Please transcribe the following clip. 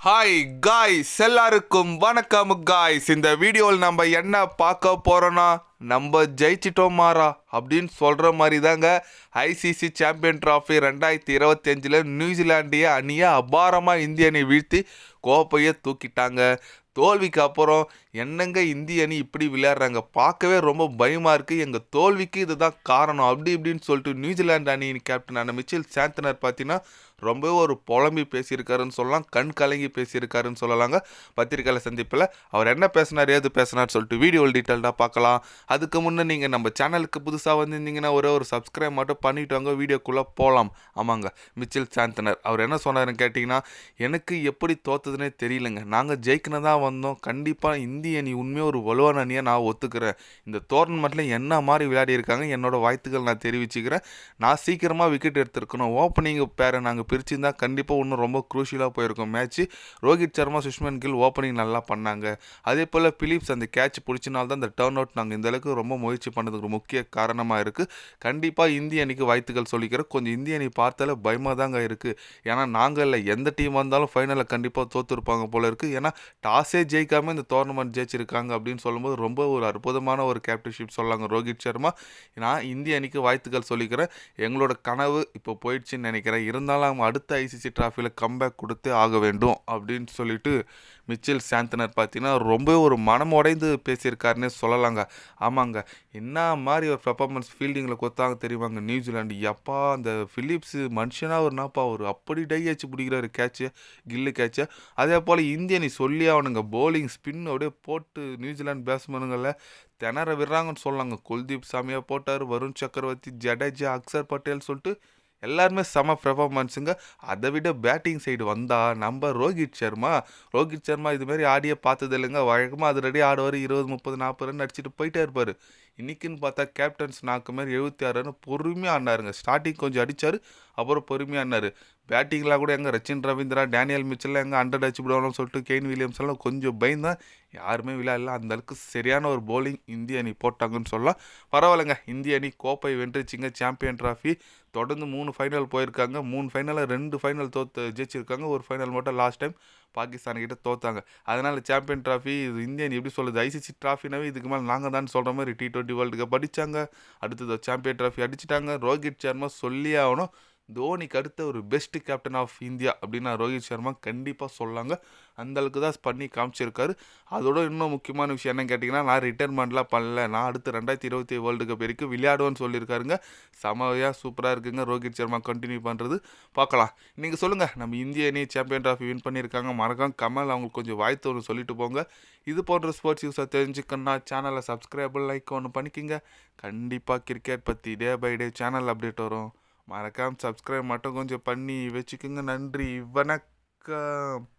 Hi guys, எல்லாருக்கும் வணக்கம் guys. இந்த வீடியோவில் நம்ம என்ன பார்க்க போகிறோன்னா, நம்ம ஜெயிச்சிட்டோம் மாறா அப்படின்னு சொல்கிற மாதிரி தாங்க. ஐசிசி சாம்பியன் ட்ராஃபி 2025 நியூசிலாண்டிய அணியை அபாரமாக இந்திய அணி வீழ்த்தி கோப்பையை தூக்கிட்டாங்க. தோல்விக்கு அப்புறம் என்னங்க இந்திய அணி இப்படி விளையாடுறாங்க, பார்க்கவே ரொம்ப பயமாக இருக்குது, எங்கள் தோல்விக்கு இதுதான் காரணம் அப்படி இப்படின்னு சொல்லிட்டு நியூசிலாந்து அணியின் கேப்டனான மிச்சல் சாந்தனர் பார்த்தீங்கன்னா ரொம்பவே ஒரு புலம்பி பேசியிருக்காருன்னு சொல்லலாம், கண் கலங்கி பேசியிருக்காருன்னு சொல்லலாங்க. பத்திரிக்கையில் சந்திப்பில் அவர் என்ன பேசினார், ஏது பேசினார் சொல்லிட்டு வீடியோவில் டீட்டெயில்டாக பார்க்கலாம். அதுக்கு முன்னே நீங்கள் நம்ம சேனலுக்கு புதுசாக வந்திருந்தீங்கன்னா ஒரே ஒரு சப்ஸ்கிரைப் மட்டும் பண்ணிவிட்டு வாங்க, வீடியோக்குள்ளே போகலாம். ஆமாங்க, மிச்சல் சாந்தனர் அவர் என்ன சொன்னார்னு கேட்டிங்கன்னா, எனக்கு எப்படி தோற்றுதுன்னே தெரியலங்க, நாங்கள் ஜெயிக்கணும் வந்தோம். கண்டிப்பாக இந்திய அணி உண்மையாக ஒரு வலுவான அணியாக நான் ஒத்துக்கிறேன். இந்த டோர்னமெண்ட்டில் என்ன மாதிரி விளையாடி இருக்காங்க, என்னோட வாழ்த்துக்கள் நான் தெரிவிச்சுக்கிறேன். நான் சீக்கிரமாக விக்கெட் எடுத்துருக்கணும், ஓப்பனிங் பேரை நாங்கள் பிரிச்சுருந்தா கண்டிப்பாக இன்னும் ரொம்ப குரூஷியலாக போயிருக்கும் மேட்ச்சு. ரோஹித் சர்மா, சுஷ்மன் கில் ஓப்பனிங் நல்லா பண்ணாங்க. அதே போல் பிலிப்ஸ் அந்த கேட்ச் பிடிச்சனால தான் அந்த டர்ன் அவுட் நாங்கள் இந்த அளவுக்கு ரொம்ப முயற்சி பண்ணதுக்கு முக்கிய காரணமாக இருக்குது. கண்டிப்பாக இந்திய அணிக்கு வாழ்த்துக்கள் சொல்லிக்கிறேன். கொஞ்சம் இந்திய அணி பார்த்தாலே பயமாக தாங்க இருக்குது. ஏன்னா நாங்கள் இல்லை, எந்த டீம் வந்தாலும் ஃபைனலில் கண்டிப்பாக தோற்றுருப்பாங்க போல இருக்குது. ஏன்னா டாஸே ஜெயிக்காமல் இந்த டோர்னமெண்ட் ஜெயிச்சிருக்காங்க அப்படின்னு சொல்லும்போது ரொம்ப ஒரு அற்புதமான ஒரு கேப்டன்ஷிப் சொல்லாங்க ரோஹித் சர்மா. நான் இந்திய அணிக்கு வாழ்த்துக்கள் சொல்லிக்கிறேன். எங்களோட கனவு இப்போ போயிடுச்சுன்னு நினைக்கிறேன். இருந்தாலும் அவங்க அடுத்த ஐசிசி ட்ராஃபியில் கம்பேக் கொடுத்தே ஆக வேண்டும் அப்படின்னு சொல்லிட்டு மிச்சல் சாந்தனர் பார்த்தீங்கன்னா ரொம்ப ஒரு மனம் உடைந்து பேசியிருக்காருன்னே சொல்லலாங்க. ஆமாங்க, என்ன மாதிரி ஒரு பெர்ஃபார்மன்ஸ் ஃபீல்டிங்கில் கொடுத்தாங்க தெரியுமாங்க நியூசிலாண்டு. எப்பா அந்த பிலிப்ஸு மனுஷனாக ஒருனாப்பா ஒரு அப்படி டை ஆச்சு பிடிக்கிறாரு கேட்சு, கில்லு கேட்சை. அதே போல் இந்திய அணி சொல்லி அவனுங்க போலிங் ஸ்பின் அப்படியே போட்டு நியூசிலாந்து பேட்ஸ்மேனுங்களை திணற விடுறாங்கன்னு சொல்லாங்க. குல்தீப் சாமியாக போட்டார், வருண் சக்கரவர்த்தி, ஜடேஜா, அக்சர் பட்டேல் சொல்லிட்டு எல்லாருமே செம பெர்ஃபார்மன்ஸுங்க. அதை விட பேட்டிங் சைடு வந்தால் நம்ம ரோஹித் சர்மா இதுமாரி ஆடியே பார்த்தது இல்லைங்க. வழக்கமாக அது ரெடி ஆடுவார், 20, 30, 40 ரன் அடிச்சுட்டு போயிட்டே இருப்பார். இன்றைக்கின்னு பார்த்தா கேப்டன்ஸ் நாக்கு மாதிரி 76 ரன் பொறுமையாக ஆடினாருங்க. ஸ்டார்டிங் கொஞ்சம் அடித்தார், அப்புறம் பொறுமையாக ஆடினார். பேட்டிங்லாம் கூட எங்கே ரச்சின் ரவீந்திரா, டேனியல் மிச்சல்லாம் எங்கே 100 அடிச்சு விடுவாங்கன்னு சொல்லிட்டு கெயின் வில்லியம்ஸ் எல்லாம் கொஞ்சம் பயந்தான், யாருமே விளையாடல. அந்தளவுக்கு சரியான ஒரு பவுலிங் இந்திய அணி போட்டாங்கன்னு சொல்லலாம். பரவாயில்லைங்க, இந்திய அணி கோப்பை வென்றுச்சிங்க. சாம்பியன் ட்ராஃபி தொடர்ந்து 3 ஃபைனல் போயிருக்காங்க. 3 ஃபைனலில் 2 ஃபைனல் ஜெயிச்சிருக்காங்க. ஒரு ஃபைனல் மட்டும் லாஸ்ட் டைம் பாகிஸ்தான்கிட்ட தோத்தாங்க. அதனால் சாம்பியன் ட்ராஃபி இந்திய அணி எப்படி சொல்லுது, ஐசிசி ட்ராஃபினாவே இதுக்கு மேலே நாங்கள் தான் சொல்கிற மாதிரி T20 வேர்ல்டு கப் அடித்தாங்க. அடுத்தது சாம்பியன் ட்ராஃபி அடிச்சிட்டாங்க. ரோஹித் சர்மா சொல்லியே ஆகணும், தோனிக்கு அடுத்த ஒரு பெஸ்ட் கேப்டன் ஆஃப் இந்தியா அப்படின்னு ரோஹித் சர்மா கண்டிப்பாக சொல்லாங்க. அந்தளவுக்கு தான் பண்ணி காமிச்சிருக்காரு. அதோட இன்னும் முக்கியமான விஷயம் என்னன்னு கேட்டிங்கன்னா, நான் ரிட்டைர்மெண்ட்லாம் பண்ணல, நான் அடுத்து 2027 வேர்ல்டு கப் வரைக்கும் விளையாடுவேன்னு சொல்லியிருக்காருங்க. செமையாக சூப்பராக இருக்குங்க ரோஹித் சர்மா கண்டினியூ பண்ணுறது. பார்க்கலாம். நீங்கள் சொல்லுங்கள், நம்ம இந்திய அணி சாம்பியன் ட்ராஃபி வின் பண்ணியிருக்காங்க. மறக்காம கமல் அவங்களுக்கு கொஞ்சம் வாய்த்து ஒன்று சொல்லிட்டு போங்க. இது போன்ற ஸ்போர்ட்ஸ் யூஸை தெரிஞ்சுக்கணுன்னா சேனலை சப்ஸ்கிரைப் லைக் ஒன்று பண்ணிக்கோங்க. கண்டிப்பாக கிரிக்கெட் பற்றி day by day channel update வரும். மறக்காமல் சப்ஸ்கிரைப் மட்டும் கொஞ்சம் பண்ணி வச்சுக்கோங்க. நன்றி, வணக்கம்.